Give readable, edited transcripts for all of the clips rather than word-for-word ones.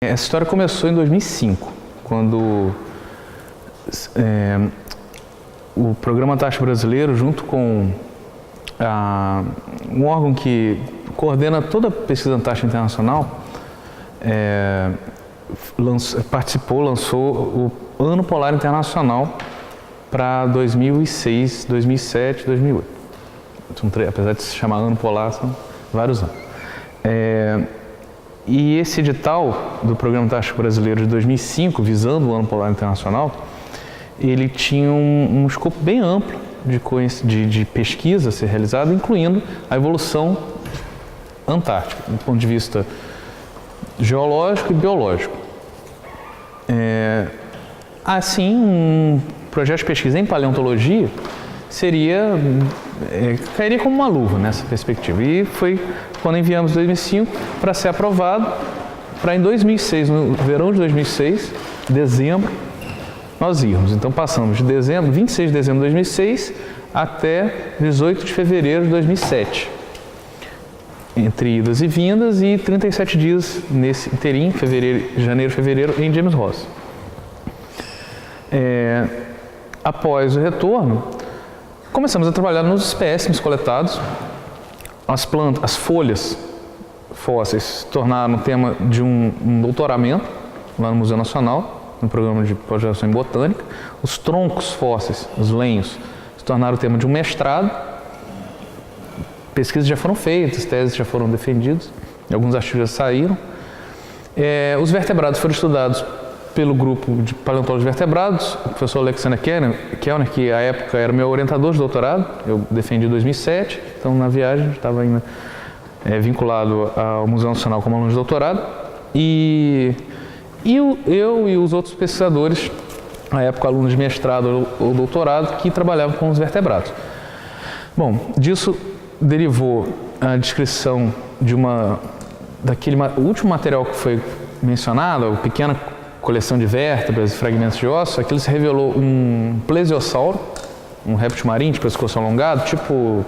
Essa história começou em 2005, quando o Programa Antártico Brasileiro, junto com um órgão que coordena toda a pesquisa antártica internacional, lançou o Ano Polar Internacional para 2006, 2007, 2008. Apesar de se chamar Ano Polar, são vários anos. E esse edital do Programa Antártico Brasileiro de 2005, visando o Ano Polar Internacional, ele tinha um escopo bem amplo de pesquisa a ser realizada, incluindo a evolução antártica, do ponto de vista geológico e biológico. Assim, um projeto de pesquisa em paleontologia cairia como uma luva nessa perspectiva. E foi quando enviamos em 2005 para ser aprovado, para em 2006, no verão de 2006, dezembro, nós irmos. Então passamos de 26 de dezembro de 2006 até 18 de fevereiro de 2007. Entre idas e vindas, e 37 dias nesse inteirinho, janeiro e fevereiro, em James Ross. Após o retorno, começamos a trabalhar nos espécimes coletados. As plantas, as folhas fósseis se tornaram tema de um doutoramento lá no Museu Nacional, no programa de pós-graduação em botânica. Os troncos fósseis, os lenhos, se tornaram tema de um mestrado. Pesquisas já foram feitas, teses já foram defendidas, alguns artigos já saíram. Os vertebrados foram estudados pelo grupo de paleontólogos vertebrados, o professor Alexander Kellner, que à época era meu orientador de doutorado, eu defendi em 2007, então na viagem estava ainda vinculado ao Museu Nacional como aluno de doutorado, e eu e os outros pesquisadores, à época alunos de mestrado ou doutorado, que trabalhavam com os vertebrados. Bom, disso derivou a descrição daquele último material que foi mencionado, a pequena coleção de vértebras e fragmentos de ossos. Aquilo se revelou um plesiosauro, um réptil marinho de pescoço alongado, tipo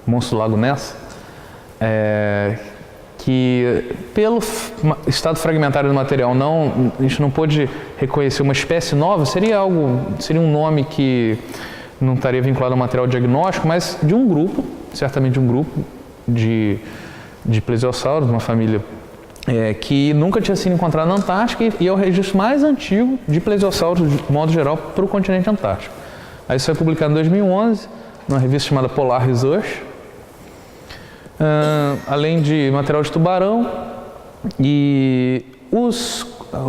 monstro do Lago Ness, que pelo estado fragmentário do material a gente não pôde reconhecer uma espécie nova. Seria um nome que não estaria vinculado ao material diagnóstico, mas de um grupo, certamente de um grupo de plesiosauros, uma família que nunca tinha sido encontrado na Antártica, e é o registro mais antigo de plesiosauros, de modo geral, para o continente antártico. Aí isso foi publicado em 2011, numa revista chamada Polar Research, além de material de tubarão, e o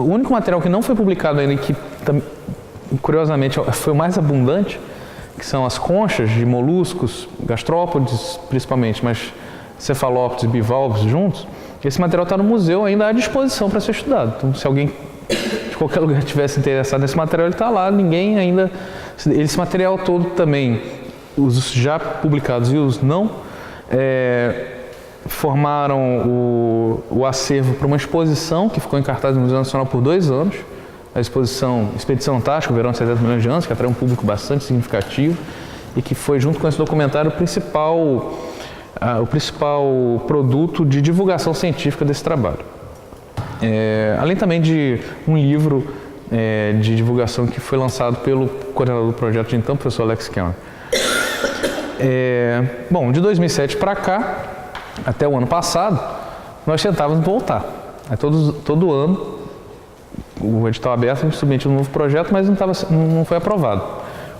único material que não foi publicado ainda, e que curiosamente foi o mais abundante, que são as conchas de moluscos, gastrópodes principalmente, mas cefalópodes e bivalves juntos. Esse material está no museu ainda à disposição para ser estudado. Então, se alguém de qualquer lugar tivesse interessado nesse material, ele está lá. Ninguém ainda... Esse material todo também, os já publicados e os não, formaram o acervo para uma exposição que ficou em cartaz no Museu Nacional por 2 anos. A exposição Expedição Antártica, o Verão de 70 milhões de anos, que atraiu um público bastante significativo e que foi, junto com esse documentário, o principal produto de divulgação científica desse trabalho. Além também de um livro de divulgação que foi lançado pelo coordenador do projeto de então, o professor Alex Kellner. Bom, de 2007 para cá, até o ano passado, nós tentávamos voltar. Todo ano, o edital aberto, a gente submetia um novo projeto, mas não foi aprovado.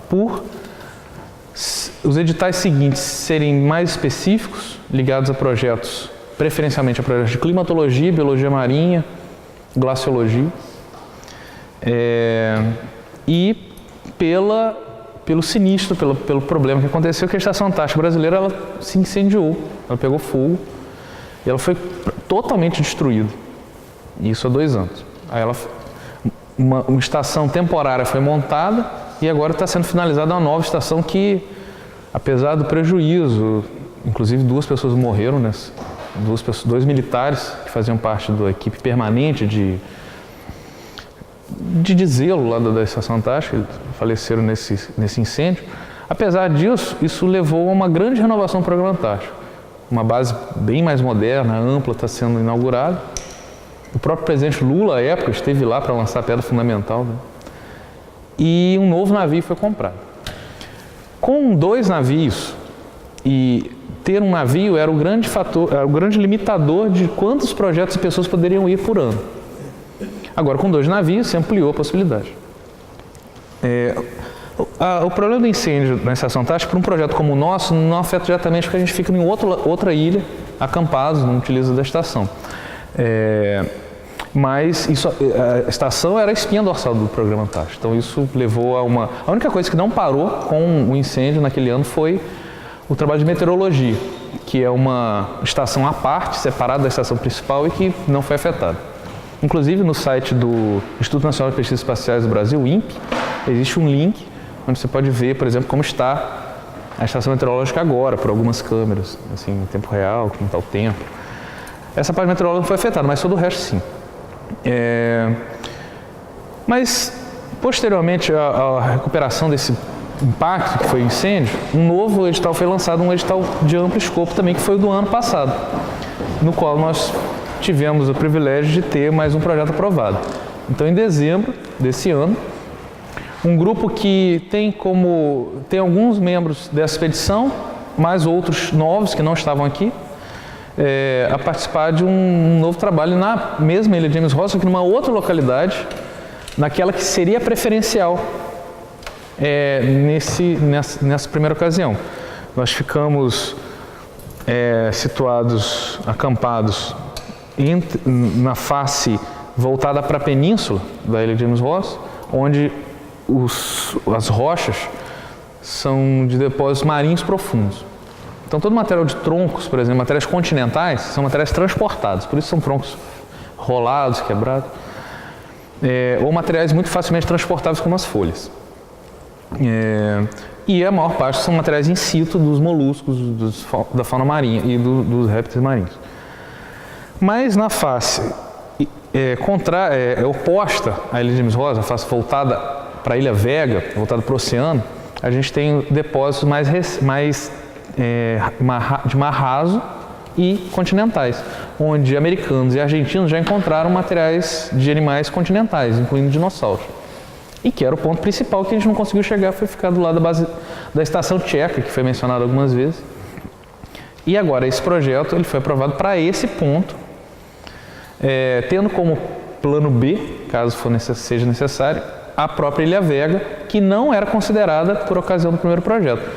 Por os editais seguintes serem mais específicos, ligados a projetos, preferencialmente a projetos de climatologia, biologia marinha, glaciologia, e pelo sinistro, pelo problema que aconteceu, que a Estação Antártica Brasileira ela se incendiou, ela pegou fogo e ela foi totalmente destruída. Isso há 2 anos. Aí uma estação temporária foi montada e agora está sendo finalizada uma nova estação que, apesar do prejuízo, inclusive 2 pessoas morreram, 2 militares que faziam parte da equipe permanente de zelo lá da Estação Antártica, faleceram nesse incêndio. Apesar disso, isso levou a uma grande renovação do Programa Antártico. Uma base bem mais moderna, ampla, está sendo inaugurada. O próprio presidente Lula, à época, esteve lá para lançar a pedra fundamental, né? E um novo navio foi comprado. Com 2 navios, e ter um navio era o grande fator, era o grande limitador de quantos projetos e pessoas poderiam ir por ano. Agora, com 2 navios, se ampliou a possibilidade. O problema do incêndio na Estação Antártica, para um projeto como o nosso, não afeta diretamente porque a gente fica em outra ilha, acampados, não utiliza da estação. Mas a estação era a espinha dorsal do programa Antártico. Então isso levou a uma... A única coisa que não parou com o incêndio naquele ano foi o trabalho de meteorologia, que é uma estação à parte, separada da estação principal e que não foi afetada. Inclusive no site do Instituto Nacional de Pesquisas Espaciais do Brasil, o INPE, existe um link onde você pode ver, por exemplo, como está a estação meteorológica agora, por algumas câmeras, assim, em tempo real, como está o tempo. Essa parte meteorológica não foi afetada, mas todo o resto sim. Mas, posteriormente à recuperação desse impacto, que foi o incêndio, um novo edital foi lançado, um edital de amplo escopo também, que foi o do ano passado, no qual nós tivemos o privilégio de ter mais um projeto aprovado. Então, em dezembro desse ano, um grupo que tem alguns membros dessa expedição, mais outros novos que não estavam aqui, a participar de um novo trabalho na mesma ilha de James Ross, aqui numa outra localidade, naquela que seria preferencial nessa primeira ocasião. Nós ficamos situados, acampados na face voltada para a península da ilha de James Ross, onde as rochas são de depósitos marinhos profundos. Então todo material de troncos, por exemplo, materiais continentais, são materiais transportados, por isso são troncos rolados, quebrados, ou materiais muito facilmente transportáveis como as folhas. E a maior parte são materiais in situ dos moluscos, da fauna marinha e dos répteis marinhos. Mas na face oposta à ilha de James Ross, a face voltada para a Ilha Vega, voltada para o oceano, a gente tem depósitos de mar raso e continentais, onde americanos e argentinos já encontraram materiais de animais continentais, incluindo dinossauros. E que era o ponto principal que a gente não conseguiu chegar, foi ficar do lado da base da estação tcheca, que foi mencionado algumas vezes. E agora esse projeto ele foi aprovado para esse ponto, tendo como plano B, caso seja necessário, a própria Ilha Vega, que não era considerada por ocasião do primeiro projeto.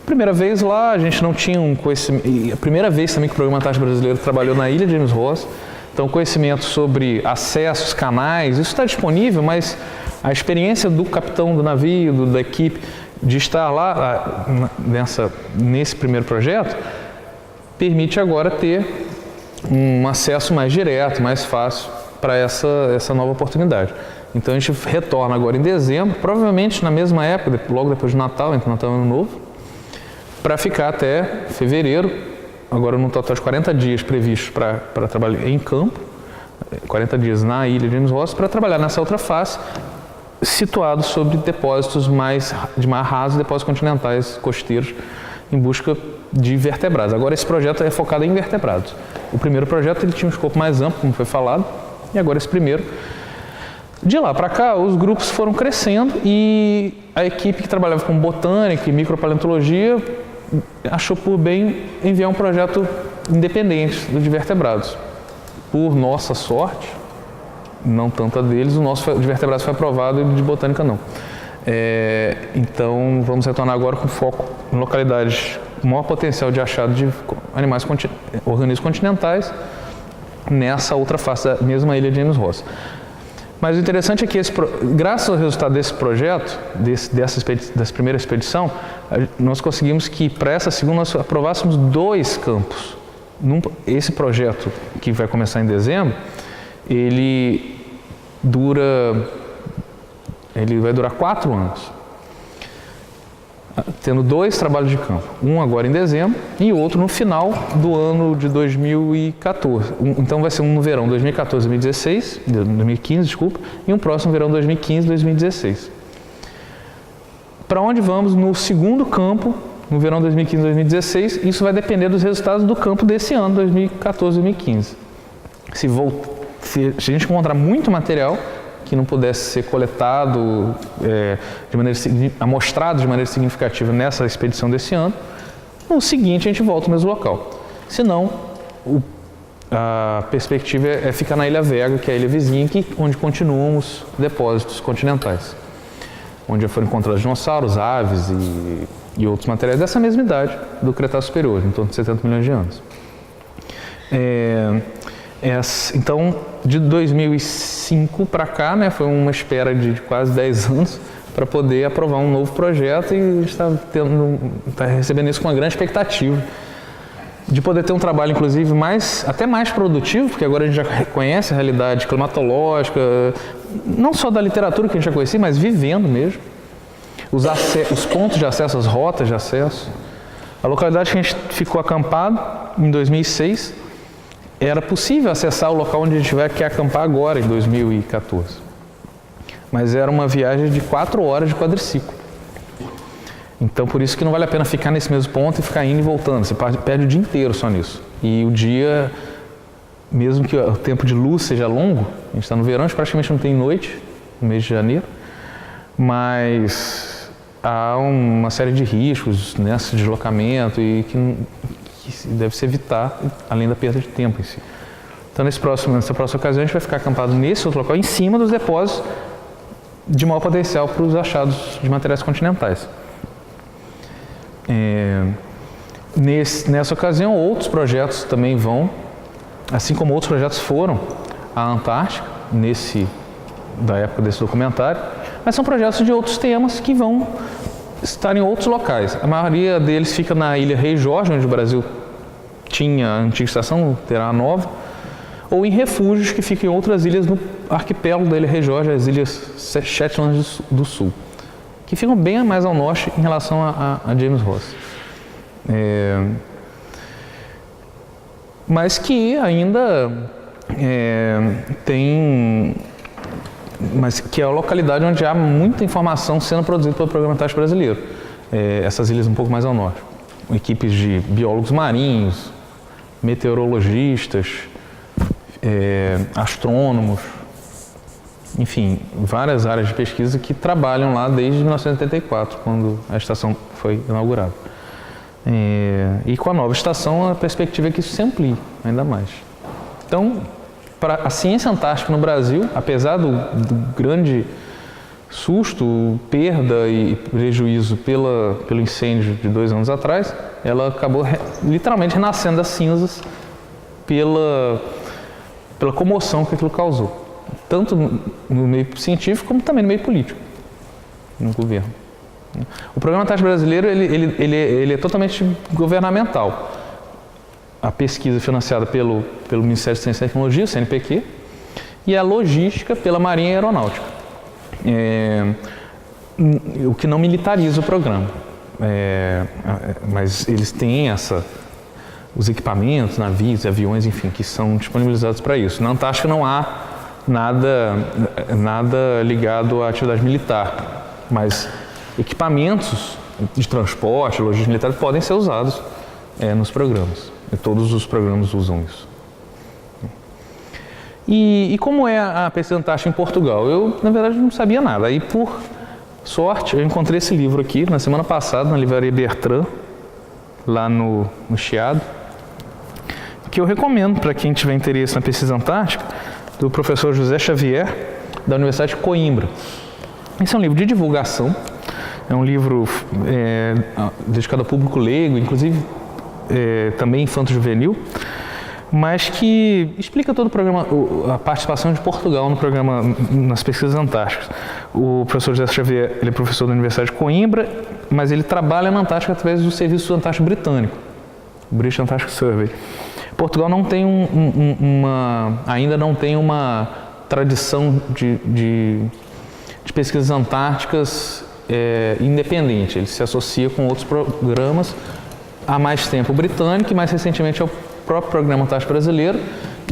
Primeira vez lá, a gente não tinha um conhecimento, e a primeira vez também que o Programa Antártico Brasileiro trabalhou na ilha de James Ross, então conhecimento sobre acessos, canais, isso está disponível, mas a experiência do capitão do navio, da equipe, de estar lá nesse primeiro projeto, permite agora ter um acesso mais direto, mais fácil para essa nova oportunidade. Então a gente retorna agora em dezembro, provavelmente na mesma época, logo depois do Natal, entre Natal e Ano Novo, para ficar até fevereiro, agora num total de 40 dias previstos para trabalhar em campo, 40 dias na ilha de James Ross, para trabalhar nessa outra face, situado sobre depósitos de mar raso, depósitos continentais costeiros, em busca de vertebrados. Agora esse projeto é focado em vertebrados. O primeiro projeto ele tinha um escopo mais amplo, como foi falado, e agora esse primeiro. De lá para cá, os grupos foram crescendo e a equipe que trabalhava com botânica e micropaleontologia achou por bem enviar um projeto independente de vertebrados. Por nossa sorte, não tanto a deles, o nosso de vertebrados foi aprovado e de botânica não. Então, vamos retornar agora com foco em localidades com maior potencial de achado de organismos continentais nessa outra face da mesma ilha de James Ross. Mas o interessante é que, graças ao resultado desse projeto, dessa primeira expedição, nós conseguimos que, para essa segunda, nós aprovássemos 2 campos. Esse projeto, que vai começar em dezembro, ele vai durar 4 anos, tendo 2 trabalhos de campo, um agora em dezembro e outro no final do ano de 2014. Então vai ser um no verão 2015, desculpa, e um próximo verão 2015-2016. Para onde vamos no segundo campo, no verão 2015-2016, isso vai depender dos resultados do campo desse ano, 2014-2015. se a gente encontrar muito material que não pudesse ser coletado, amostrado de maneira significativa nessa expedição desse ano, no seguinte a gente volta ao mesmo local. Se não, a perspectiva é ficar na Ilha Vega, que é a ilha vizinha, onde continuam os depósitos continentais, onde já foram encontrados dinossauros, aves e outros materiais dessa mesma idade do Cretáceo Superior, em torno de 70 milhões de anos. Então, de 2005 para cá, né, foi uma espera de quase 10 anos para poder aprovar um novo projeto, e a gente está recebendo isso com uma grande expectativa de poder ter um trabalho, inclusive, até mais produtivo, porque agora a gente já conhece a realidade climatológica, não só da literatura que a gente já conhecia, mas vivendo mesmo. Os pontos de acesso, as rotas de acesso. A localidade que a gente ficou acampado em 2006, era possível acessar o local onde a gente vai querer acampar agora, em 2014. Mas era uma viagem de 4 horas de quadriciclo. Então, por isso que não vale a pena ficar nesse mesmo ponto e ficar indo e voltando. Você perde o dia inteiro só nisso. E o dia, mesmo que o tempo de luz seja longo, a gente está no verão, a gente praticamente não tem noite, no mês de janeiro, mas há uma série de riscos nesse deslocamento e que deve se evitar, além da perda de tempo em si. Então, nessa próxima ocasião, a gente vai ficar acampado nesse outro local, em cima dos depósitos de maior potencial para os achados de materiais continentais. Nessa ocasião, outros projetos também vão, assim como outros projetos foram à Antártica, da época desse documentário, mas são projetos de outros temas que vão estar em outros locais. A maioria deles fica na Ilha Rei Jorge, onde o Brasil tinha a antiga estação, terá a nova, ou em refúgios que ficam em outras ilhas no arquipélago da Ilha Rei Jorge, as Ilhas Shetland do Sul, que ficam bem mais ao norte em relação a James Ross. Mas que ainda mas que é a localidade onde há muita informação sendo produzida pelo Programa Antártico Brasileiro. Essas ilhas um pouco mais ao norte. Equipes de biólogos marinhos, meteorologistas, astrônomos, enfim, várias áreas de pesquisa que trabalham lá desde 1984, quando a estação foi inaugurada. E com a nova estação, a perspectiva é que isso se amplie ainda mais. Então, para a ciência antártica no Brasil, apesar do grande susto, perda e prejuízo pelo incêndio de 2 anos atrás, ela acabou literalmente renascendo das cinzas pela comoção que aquilo causou, tanto no meio científico como também no meio político, no governo. O Programa Antártico Brasileiro ele é totalmente governamental. A pesquisa financiada pelo Ministério de Ciência e Tecnologia, o CNPq, e a logística pela Marinha e Aeronáutica, o que não militariza o programa. Mas eles têm os equipamentos, navios, aviões, enfim, que são disponibilizados para isso. Na Antártica não há nada ligado à atividade militar, mas equipamentos de transporte, logística militar podem ser usados nos programas. E todos os programas usam isso. E como é a pesquisa antártica em Portugal? Eu, na verdade, não sabia nada. Aí, por sorte, eu encontrei esse livro aqui na semana passada, na livraria Bertrand, lá no Chiado, que eu recomendo para quem tiver interesse na pesquisa antártica, do professor José Xavier, da Universidade de Coimbra. Esse é um livro de divulgação, é um livro dedicado ao público leigo, inclusive também infanto-juvenil, mas que explica todo o programa, a participação de Portugal no programa, nas pesquisas antárticas. O professor José Xavier, ele é professor da Universidade de Coimbra, mas ele trabalha na Antártica através do Serviço Antártico Britânico, o British Antarctic Survey. Portugal não tem ainda não tem uma tradição de pesquisas antárticas independente. Ele se associa com outros programas há mais tempo, o britânico, e mais recentemente ao próprio Programa Antártico Brasileiro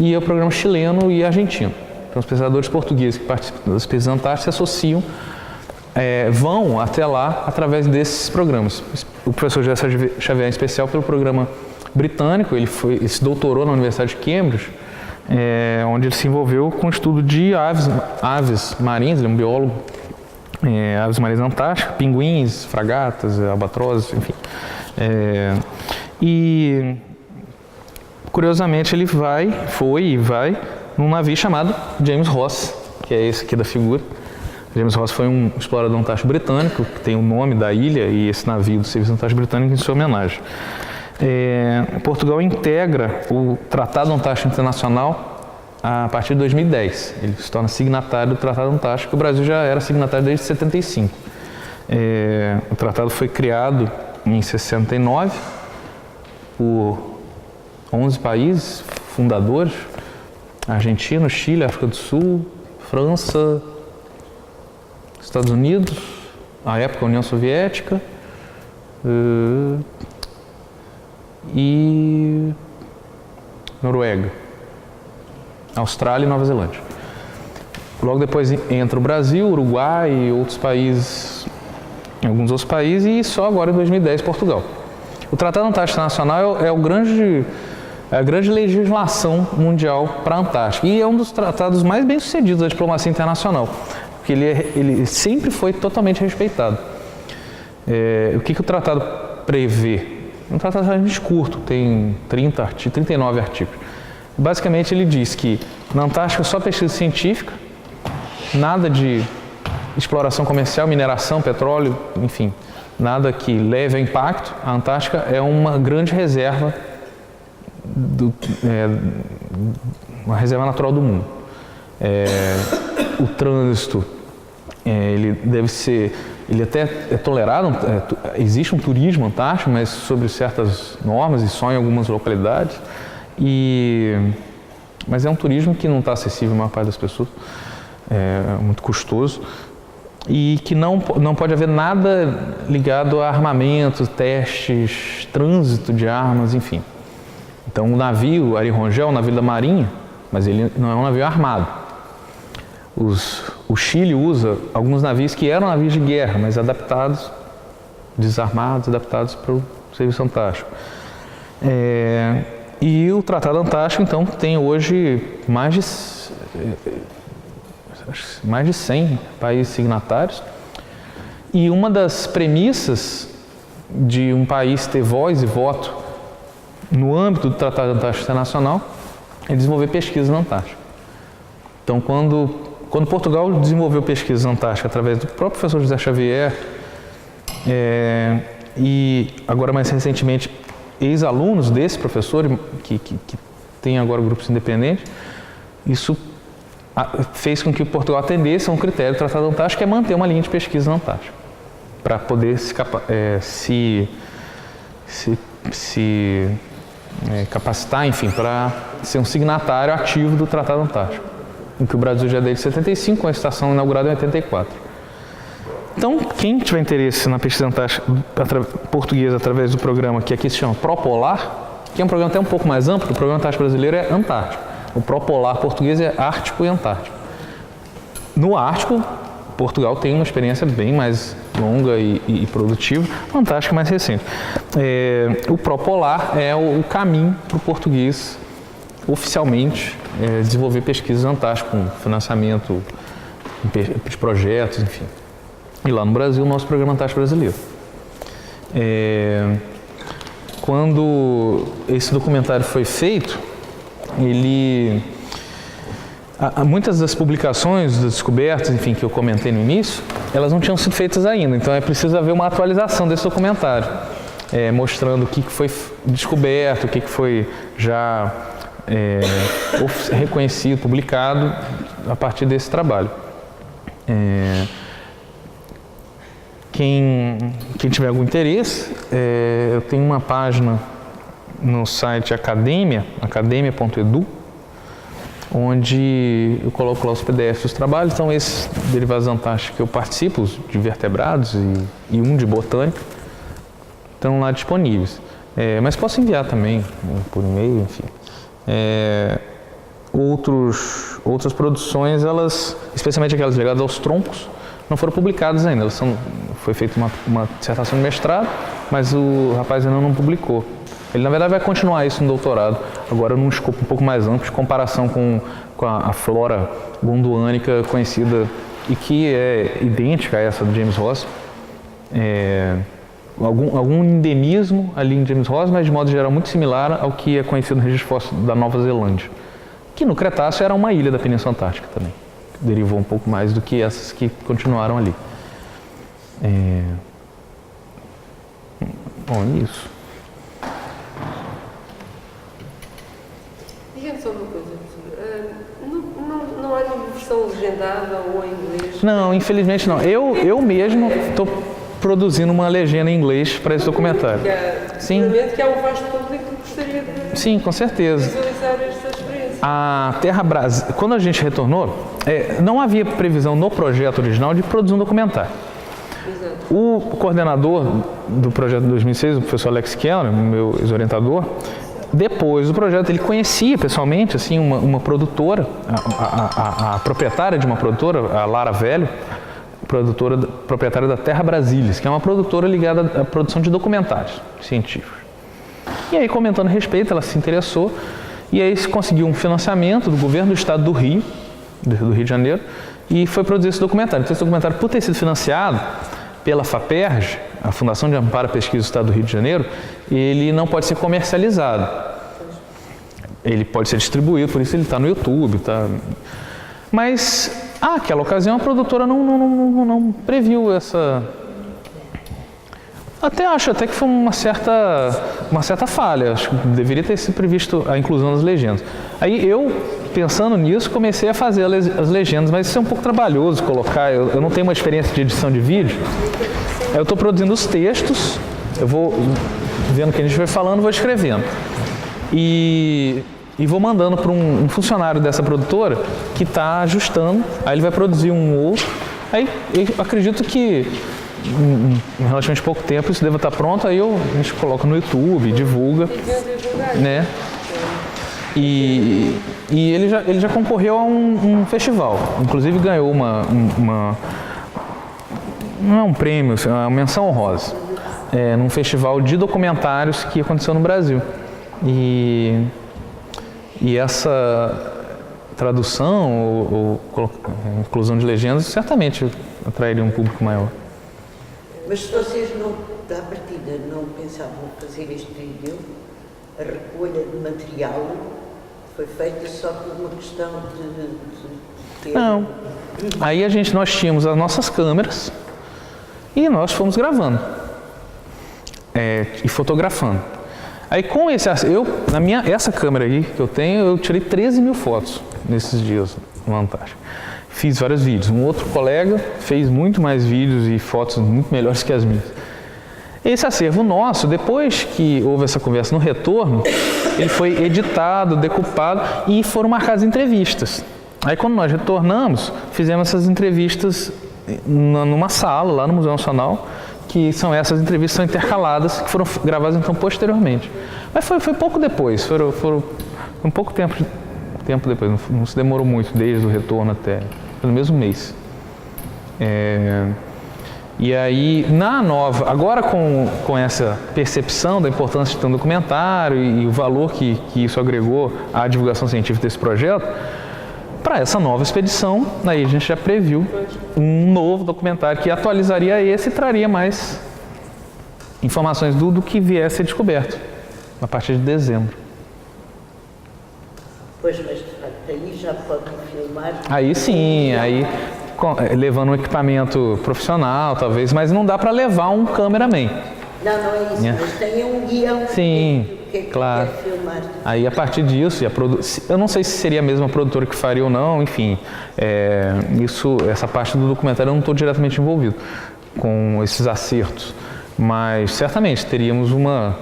e ao programa chileno e argentino. Então, os pesquisadores portugueses que participam das pesquisas antárticas se associam, vão até lá através desses programas. O professor José Xavier, em especial, pelo programa britânico, ele se doutorou na Universidade de Cambridge, onde ele se envolveu com o estudo de aves marinhas, ele é um biólogo, aves marinhas antárticas, pinguins, fragatas, albatrozes, enfim. E, curiosamente, ele foi e vai num navio chamado James Ross, que é esse aqui da figura. James Ross foi um explorador antártico britânico, que tem o nome da ilha e esse navio do Serviço Antártico Britânico em sua homenagem. Portugal integra o Tratado Antártico Internacional a partir de 2010. Ele se torna signatário do Tratado Antártico. O Brasil já era signatário desde 75. O tratado foi criado em 69 por 11 países fundadores: Argentina, Chile, África do Sul, França, Estados Unidos, à época a União Soviética e Noruega, Austrália e Nova Zelândia. Logo depois entra o Brasil, Uruguai e outros países, alguns outros países, e só agora em 2010 Portugal. O Tratado Antártico Internacional é a grande legislação mundial para a Antártica e é um dos tratados mais bem-sucedidos da diplomacia internacional, porque ele sempre foi totalmente respeitado. O que o tratado prevê? É um tratado relativamente curto, tem 39 artigos. Basicamente ele diz que na Antártica só pesquisa científica, nada de exploração comercial, mineração, petróleo, enfim, nada que leve a impacto. A Antártica é uma grande reserva, uma reserva natural do mundo. O trânsito, ele até é tolerado, existe um turismo antártico, mas sobre certas normas e só em algumas localidades. Mas é um turismo que não está acessível à maior parte das pessoas, é muito custoso, e que não pode haver nada ligado a armamento, testes, trânsito de armas, enfim. Então o navio Arirongel é um navio da Marinha, mas ele não é um navio armado. O Chile usa alguns navios que eram navios de guerra, mas adaptados, desarmados, adaptados para o serviço antártico. E o Tratado Antártico, então, tem hoje mais de 100 países signatários. E uma das premissas de um país ter voz e voto no âmbito do Tratado Antártico Internacional é desenvolver pesquisa na Antártica. Então, quando Portugal desenvolveu pesquisa na Antártica através do próprio professor José Xavier e agora mais recentemente ex-alunos desse professor, que tem agora grupos independentes, isso fez com que Portugal atendesse a um critério do Tratado Antártico, que é manter uma linha de pesquisa na Antártica, para poder se capacitar, enfim, para ser um signatário ativo do Tratado Antártico, em que o Brasil já é desde 75, com a estação inaugurada em 84. Então, quem tiver interesse na pesquisa antártica portuguesa através do programa que aqui se chama Propolar, que é um programa até um pouco mais amplo, o programa Antártico Brasileiro é Antártico. O Propolar português é Ártico e Antártico. No Ártico, Portugal tem uma experiência bem mais longa e produtiva, o Antártico é mais recente. O Propolar é o caminho para o português oficialmente desenvolver pesquisas antárticas com financiamento de projetos, enfim. E lá no Brasil, o nosso programa Antártico Brasileiro. Quando esse documentário foi feito, muitas das publicações, das descobertas, enfim, que eu comentei no início, elas não tinham sido feitas ainda. Então é preciso haver uma atualização desse documentário, mostrando o que foi descoberto, o que foi já reconhecido, publicado a partir desse trabalho. Quem tiver algum interesse, eu tenho uma página no site academia.edu, onde eu coloco lá os PDFs dos trabalhos. Então, esses derivados antárticos que eu participo, os de vertebrados e um de botânica, estão lá disponíveis. Mas posso enviar também por e-mail, enfim. Outras produções, especialmente aquelas ligadas aos troncos, não foram publicadas ainda. foi feita uma dissertação de mestrado, mas o rapaz ainda não publicou. Ele, na verdade, vai continuar isso no doutorado, agora num escopo um pouco mais amplo, de comparação com a flora gondwânica conhecida e que é idêntica a essa do James Ross. Algum endemismo ali em James Ross, mas de modo geral muito similar ao que é conhecido no registro fóssil da Nova Zelândia, que no Cretáceo era uma ilha da Península Antártica também, que derivou um pouco mais do que essas que continuaram ali. Bom, isso. Diga-me só uma coisa, professor. Não há nenhuma versão legendada ou em inglês? Não, infelizmente não. Eu mesmo estou produzindo uma legenda em inglês para esse documentário. Sim. Que há um vasto público que gostaria de Sim, com certeza. visualizar esta experiência. A Terra Brasil, quando a gente retornou, não havia previsão no projeto original de produzir um documentário. Exato. O coordenador do projeto de 2006, o professor Alex Kellner, meu ex-orientador, depois do projeto, ele conhecia pessoalmente assim, uma produtora, a proprietária de uma produtora, a Lara Velho, proprietária da Terra Brasilis, que é uma produtora ligada à produção de documentários científicos. E aí, comentando a respeito, ela se interessou e aí se conseguiu um financiamento do governo do estado do Rio de Janeiro, e foi produzir esse documentário. Então, esse documentário, por ter sido financiado pela FAPERJ, a Fundação de Amparo à Pesquisa do Estado do Rio de Janeiro, ele não pode ser comercializado. Ele pode ser distribuído, por isso ele está no YouTube. Mas, naquela ocasião, a produtora não previu essa... Acho que foi uma certa falha. Acho que deveria ter sido previsto a inclusão das legendas. Aí eu, pensando nisso, comecei a fazer as legendas, mas isso é um pouco trabalhoso colocar. Eu não tenho uma experiência de edição de vídeo. Eu estou produzindo os textos, eu vou vendo o que a gente vai falando, vou escrevendo. E vou mandando para um funcionário dessa produtora que está ajustando, aí ele vai produzir um outro. Aí eu acredito que em relativamente pouco tempo isso deva estar pronto, aí a gente coloca no YouTube, divulga, né? E ele já concorreu a um festival, inclusive ganhou não é um prêmio, é uma menção honrosa, num festival de documentários que aconteceu no Brasil. E essa tradução ou inclusão de legendas certamente atrairia um público maior. Mas se vocês à partida não pensavam fazer este vídeo, a recolha de material foi feita só por uma questão de ter... Não. Aí nós tínhamos as nossas câmeras e nós fomos gravando e fotografando. Aí com essa câmera aí que eu tenho, eu tirei 13 mil fotos nesses dias no Antártico. Fiz vários vídeos. Um outro colega fez muito mais vídeos e fotos muito melhores que as minhas. Esse acervo nosso, depois que houve essa conversa no retorno, ele foi editado, decupado e foram marcadas entrevistas. Aí quando nós retornamos, fizemos essas entrevistas numa sala lá no Museu Nacional, que são essas entrevistas são intercaladas, que foram gravadas então posteriormente. Mas foi pouco depois, foi um pouco tempo depois, não se demorou muito, desde o retorno até no mesmo mês. E aí, agora com essa percepção da importância de ter um documentário e o valor que isso agregou à divulgação científica desse projeto, para essa nova expedição, aí a gente já previu um novo documentário que atualizaria esse e traria mais informações do que viesse a ser descoberto a partir de dezembro. Pois, mas de facto aí já podem filmar. Aí sim, levando um equipamento profissional talvez, mas não dá para levar um cameraman. Não é isso, mas tem um guião. Sim, que claro. Quer filmar. Aí a partir disso, eu não sei se seria a mesma produtora que faria ou não, enfim, essa parte do documentário eu não estou diretamente envolvido com esses acertos, mas certamente teríamos uma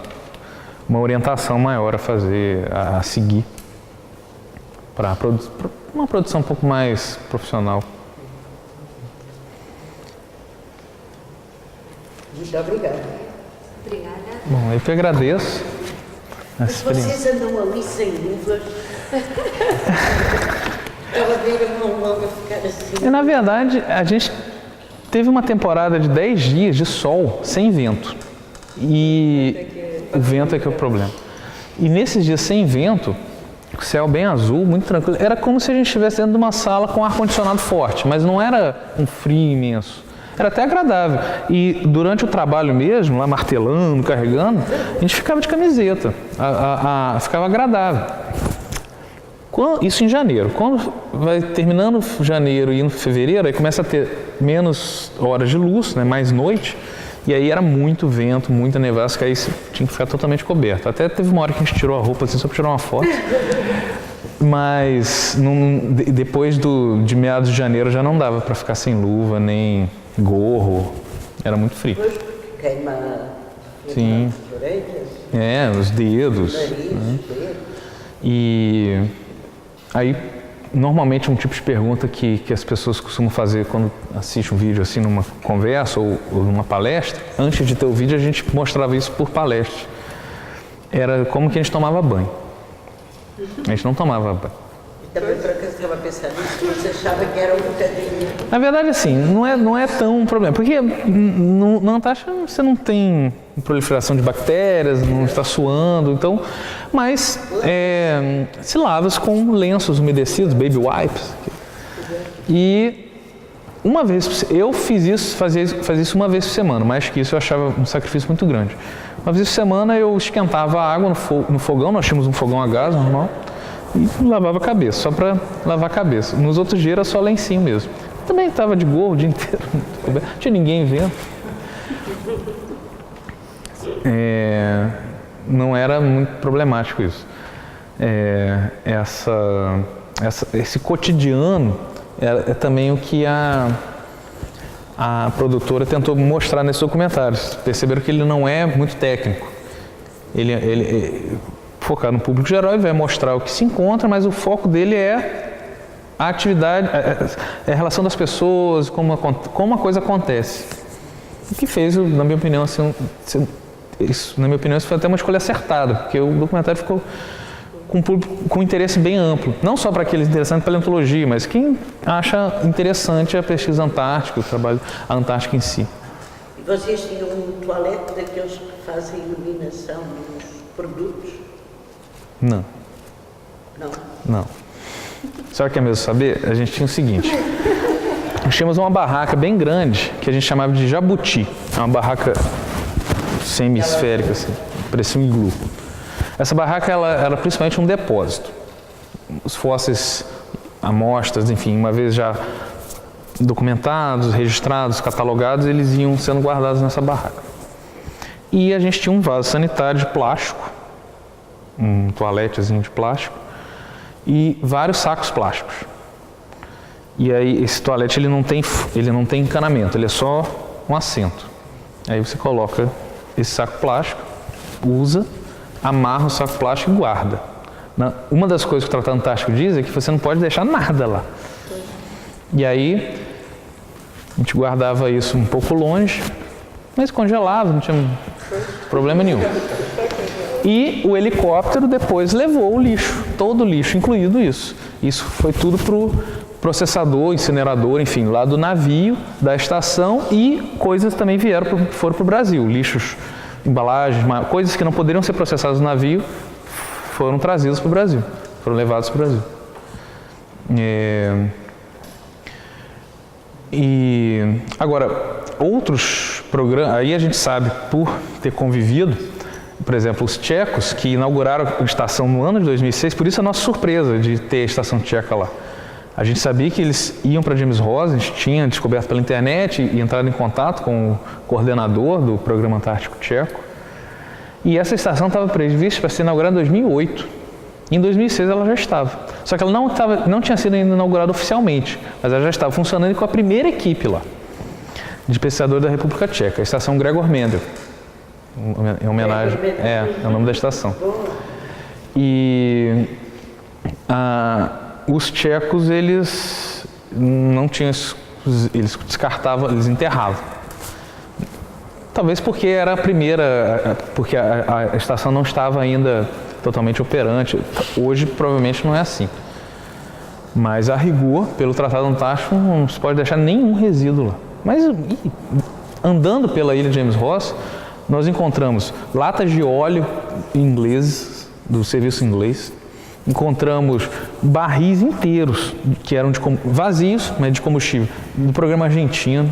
orientação maior a fazer, a seguir, para uma produção um pouco mais profissional. Muito obrigada. Obrigada. Bom, eu que agradeço. Mas vocês andam ali sem luvas. Estava a ver a mão longa ficar assim. Na verdade, a gente teve uma temporada de 10 dias de sol sem vento. E o vento é que é o problema. E nesses dias sem vento, o céu bem azul, muito tranquilo, era como se a gente estivesse dentro de uma sala com ar-condicionado forte, mas não era um frio imenso. Era até agradável. E durante o trabalho mesmo, lá martelando, carregando, a gente ficava de camiseta. Ficava agradável. Isso em janeiro. Quando vai terminando janeiro e indo fevereiro, aí começa a ter menos horas de luz, né, mais noite. E aí era muito vento, muita nevasca, aí tinha que ficar totalmente coberto. Até teve uma hora que a gente tirou a roupa assim, só para tirar uma foto. Mas depois de meados de janeiro já não dava para ficar sem luva, nem gorro. Era muito frio. Depois queima Sim. as orelhas, Os dedos. o nariz, Né? os dedos. E aí, normalmente, um tipo de pergunta que as pessoas costumam fazer quando assistem um vídeo assim numa conversa ou numa palestra, antes de ter o vídeo a gente mostrava isso por palestra. Era como que a gente tomava banho. A gente não tomava banho. E também por acaso estava pensando nisso, que você achava que era um bocadinho. Na verdade, assim, não é tão um problema, porque na Antártica você não tem proliferação de bactérias, não está suando, então, mas se lava com lenços umedecidos, baby wipes. E uma vez, eu fazia isso uma vez por semana, mais que isso eu achava um sacrifício muito grande. Uma vez por semana eu esquentava a água no fogão, nós tínhamos um fogão a gás normal, e lavava a cabeça, só para lavar a cabeça. Nos outros dias era só lencinho mesmo. Também estava de gorro o dia inteiro, não tinha ninguém vendo. Não era muito problemático isso. Esse cotidiano é também o que a produtora tentou mostrar nesses documentários. Perceberam que ele não é muito técnico. Ele focar no público geral e vai mostrar o que se encontra, mas o foco dele é a atividade, a relação das pessoas, como a coisa acontece. O que fez, na minha opinião, isso foi até uma escolha acertada, porque o documentário ficou com um público com interesse bem amplo, não só para aqueles interessantes em paleontologia, mas quem acha interessante a pesquisa antártica, o trabalho a Antártica em si. E vocês tinham um toalete daqueles que fazem iluminação nos produtos? Não. Não. Não. Só que é mesmo saber, a gente tinha o seguinte, nós tínhamos uma barraca bem grande, que a gente chamava de jabuti, é uma barraca semi-esférica, assim, parecia um iglu. Essa barraca ela era principalmente um depósito. Os fósseis, amostras, enfim, uma vez já documentados, registrados, catalogados, eles iam sendo guardados nessa barraca. E a gente tinha um vaso sanitário de plástico, um toaletezinho de plástico, e vários sacos plásticos. E aí esse toalete ele não tem encanamento, ele é só um assento. Aí você coloca esse saco plástico, usa, amarra o saco plástico e guarda. Uma das coisas que o Tratado Antártico diz é que você não pode deixar nada lá. E aí a gente guardava isso um pouco longe, mas congelava, não tinha problema nenhum. E o helicóptero depois levou o lixo, todo o lixo, incluído isso. Isso foi tudo para o processador, incinerador, enfim, lá do navio, da estação, e coisas também foram para o Brasil. Lixos, embalagens, coisas que não poderiam ser processadas no navio, foram trazidas para o Brasil, foram levados para o Brasil. E agora, outros programas, aí a gente sabe, por ter convivido, por exemplo, os tchecos, que inauguraram a estação no ano de 2006, por isso a nossa surpresa de ter a estação tcheca lá. A gente sabia que eles iam para James Ross, a gente tinha descoberto pela internet e entrado em contato com o coordenador do Programa Antártico Tcheco. E essa estação estava prevista para ser inaugurada em 2008. Em 2006 ela já estava. Só que ela não tinha sido ainda inaugurada oficialmente, mas ela já estava funcionando com a primeira equipe lá, de pesquisadores da República Tcheca, a estação Gregor Mendel. Em homenagem, é o nome da estação. E os tchecos, eles não tinham, eles descartavam, eles enterravam. Talvez porque era a primeira, porque a estação não estava ainda totalmente operante. Hoje provavelmente não é assim. Mas a rigor, pelo Tratado Antártico, não se pode deixar nenhum resíduo lá. Mas andando pela ilha James Ross, nós encontramos latas de óleo ingleses, do serviço inglês, encontramos barris inteiros, que eram vazios, mas de combustível, do programa argentino.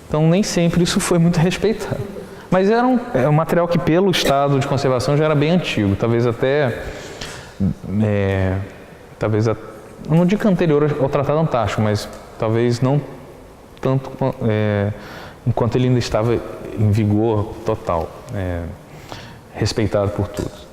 Então, nem sempre isso foi muito respeitado. Mas era um material que, pelo estado de conservação, já era bem antigo, talvez até, não digo anterior ao Tratado Antártico, mas talvez não tanto enquanto ele ainda estava em vigor total, respeitado por todos.